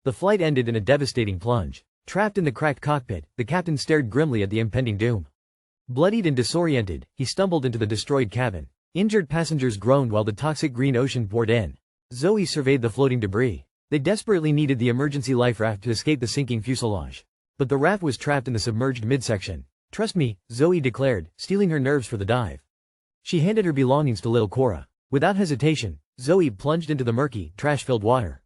The flight ended in a devastating plunge. Trapped in the cracked cockpit, the captain stared grimly at the impending doom. Bloodied and disoriented, he stumbled into the destroyed cabin. Injured passengers groaned while the toxic green ocean poured in. Zoe surveyed the floating debris. They desperately needed the emergency life raft to escape the sinking fuselage. But the raft was trapped in the submerged midsection. "Trust me," Zoe declared, steeling her nerves for the dive. She handed her belongings to little Cora. Without hesitation, Zoe plunged into the murky, trash-filled water.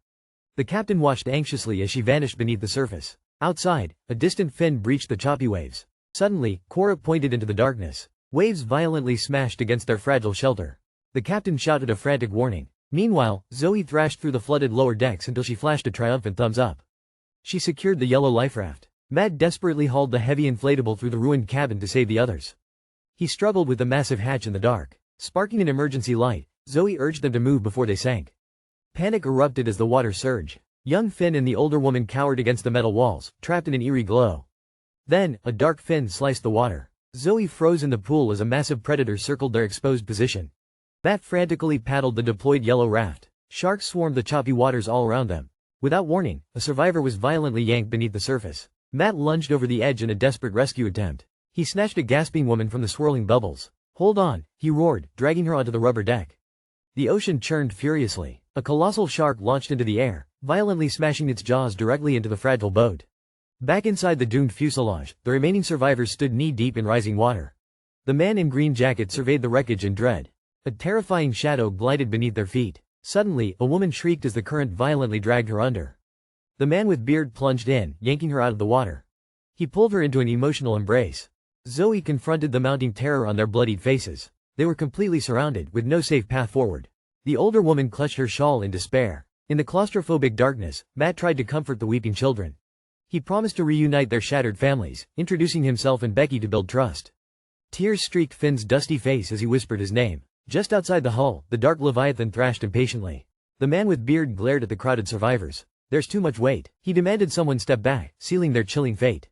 The captain watched anxiously as she vanished beneath the surface. Outside, a distant fin breached the choppy waves. Suddenly, Cora pointed into the darkness. Waves violently smashed against their fragile shelter. The captain shouted a frantic warning. Meanwhile, Zoe thrashed through the flooded lower decks until she flashed a triumphant thumbs up. She secured the yellow life raft. Matt desperately hauled the heavy inflatable through the ruined cabin to save the others. He struggled with the massive hatch in the dark. Sparking an emergency light, Zoe urged them to move before they sank. Panic erupted as the water surged. Young Finn and the older woman cowered against the metal walls, trapped in an eerie glow. Then, a dark fin sliced the water. Zoe froze in the pool as a massive predator circled their exposed position. Matt frantically paddled the deployed yellow raft. Sharks swarmed the choppy waters all around them. Without warning, a survivor was violently yanked beneath the surface. Matt lunged over the edge in a desperate rescue attempt. He snatched a gasping woman from the swirling bubbles. "Hold on," he roared, dragging her onto the rubber deck. The ocean churned furiously. A colossal shark launched into the air, violently smashing its jaws directly into the fragile boat. Back inside the doomed fuselage, the remaining survivors stood knee-deep in rising water. The man in green jacket surveyed the wreckage in dread. A terrifying shadow glided beneath their feet. Suddenly, a woman shrieked as the current violently dragged her under. The man with beard plunged in, yanking her out of the water. He pulled her into an emotional embrace. Zoe confronted the mounting terror on their bloodied faces. They were completely surrounded, with no safe path forward. The older woman clutched her shawl in despair. In the claustrophobic darkness, Matt tried to comfort the weeping children. He promised to reunite their shattered families, introducing himself and Becky to build trust. Tears streaked Finn's dusty face as he whispered his name. Just outside the hull, the dark leviathan thrashed impatiently. The man with beard glared at the crowded survivors. "There's too much weight." He demanded someone step back, sealing their chilling fate.